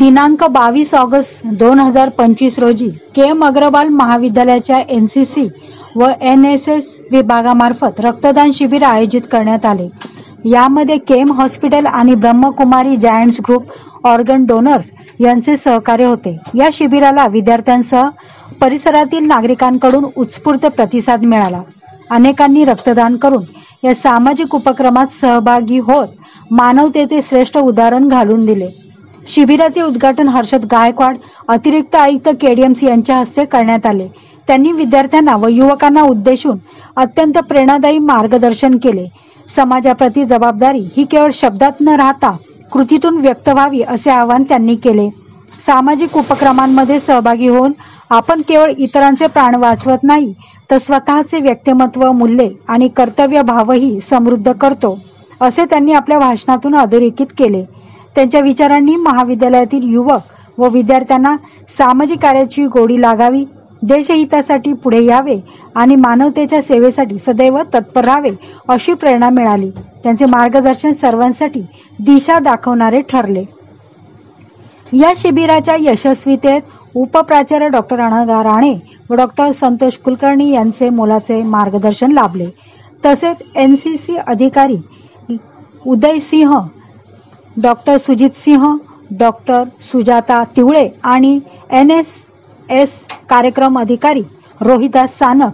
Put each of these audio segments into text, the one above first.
दिनांक 22 ऑगस्ट 2025 रोजी के.एम. अग्रवाल महाविद्यालयाच्या एनसीसी व एनएसएस विभागामार्फत रक्तदान शिबिर आयोजित करण्यात आले। यामध्ये के.एम. हॉस्पिटल आणि Brahmakumari giants group organ donors यांचे सहकार्य होते। या शिबिराला विद्यार्थ्यांसह परिसरातील नागरिकांकडून उत्स्फूर्त प्रतिसाद मिळाला। अनेकांनी रक्तदान करून या सामाजिक उपक्रमात सहभागी होत मानवतेचे श्रेष्ठ उदाहरण घालून दिले। शिबिराचे उद्घाटन हर्षद गायकवाड, अतिरिक्त आयुक्त केडीएमसी यांच्या हस्ते करण्यात आले। त्यांनी विद्यार्थ्यांना व युवकांना उद्देशून अत्यंत प्रेरणादायी मार्गदर्शन केले। समाजाप्रती जबाबदारी ही केवळ शब्दात न राहता कृतीतून व्यक्त व्हावी असे आवाहन त्यांनी केले। सामाजिक उपक्रमांमध्ये सहभागी होऊन आपण केवळ इतरांचे प्राण वाचवत नाही तर स्वतःचे व्यक्तिमत्व, मूल्ये आणि कर्तव्य भावही समृद्ध करतो, असे त्यांनी आपल्या भाषणातून अधोरेखित केले। त्यांच्या विचारांनी महाविद्यालयातील युवक व विद्यार्थ्यांना सामाजिक कार्याची गोडी लागावी, देशहितासाठी पुढे यावे आणि मानवतेच्या सेवेसाठी सदैव तत्पर राहावे अशी प्रेरणा मिळाली। त्यांचे मार्गदर्शन सर्वांसाठी दिशा दाखवणारे ठरले। या शिबिराच्या यशस्वीतेत उपप्राचार्य डॉक्टर अनघा राणे व डॉक्टर संतोष कुलकर्णी यांचे मोलाचे मार्गदर्शन लाभले। तसेच एनसीसी अधिकारी उदय सिंह, डॉक्टर सुजित सिंह, डॉक्टर सुजाता तिवळे आणि एनएसएस कार्यक्रम अधिकारी रोहिदास सानप,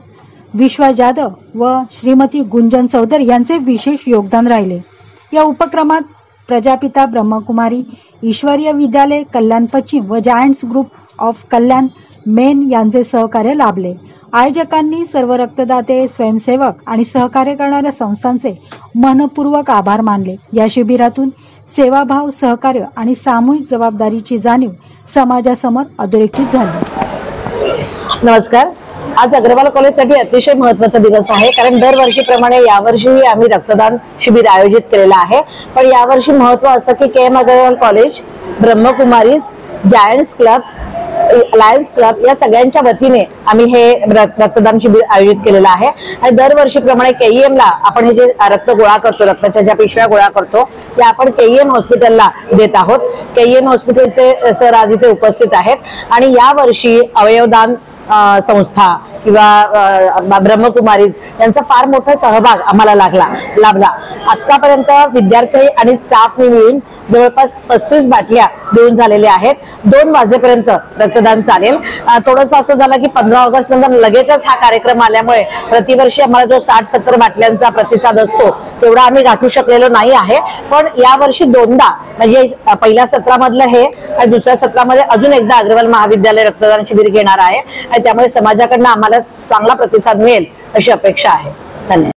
विश्वा जाधव व श्रीमती गुंजन चौधरी यांचे विशेष योगदान राहिले। या उपक्रमात प्रजापिता ब्रह्मकुमारी ईश्वरीय विद्यालय कल्याण पश्चिम व giants group of Kalyan main यांचे सहकार्य लाभले। आयोजकांनी सर्व रक्तदाते, स्वयंसेवक आणि सहकार्य करणाऱ्या संस्थांचे मनपूर्वक आभार मानले। या शिबिरातून सेवाभाव, सहकार्य आणि सामूहिक जबाबदारीची जाणीव समाजासमोर अधोरेखित झाली। नमस्कार। आज अग्रवाल कॉलेजसाठी अतिशय महत्त्वाचा दिवस आहे, कारण दरवर्षीप्रमाणे यावर्षीही आम्ही रक्तदान शिबिर आयोजित केलेलं आहे। पण यावर्षी महत्त्व असं की K M. Agarwal college, Brahmakumaris, giants club, lions club या सगळ्यांच्या वतीने आम्ही हे रक्तदान शिबिर आयोजित केलेलं आहे। आणि दरवर्षीप्रमाणे के.ई.एम. ला आपण हे जे रक्त गोळा करतो, रक्ताच्या ज्या पिशव्या गोळा करतो त्या आपण के.ई.एम. हॉस्पिटलला देत आहोत। के.ई.एम. हॉस्पिटलचे सर आज इथे उपस्थित आहेत आणि या वर्षी अवयवदान संस्था किंवा ब्रह्मकुमारी यांचा फार मोठा सहभाग आम्हाला लाभला। आतापर्यंत विद्यार्थी आणि स्टाफ मिळून जवळपास 35 बाटल्या देऊन झालेल्या आहेत। 2 वाजेपर्यंत रक्तदान चालेल। थोडंसं असं झालं की 15 ऑगस्ट नंतर लगेचच हा कार्यक्रम आल्यामुळे प्रतिवर्षी आम्हाला जो 60-70 बाटल्यांचा प्रतिसाद असतो तेवढा आम्ही गाठू शकलेलो नाही आहे। पण यावर्षी 2दा, म्हणजे पहिल्या सत्रामधलं हे आणि दुसऱ्या सत्रामध्ये अजून एकदा अग्रवाल महाविद्यालय रक्तदान शिबिर घेणार आहे आणि त्यामुळे समाजाकडून आम्हाला चांगला प्रतिसाद मिळेल अशी अपेक्षा आहे। धन्यवाद।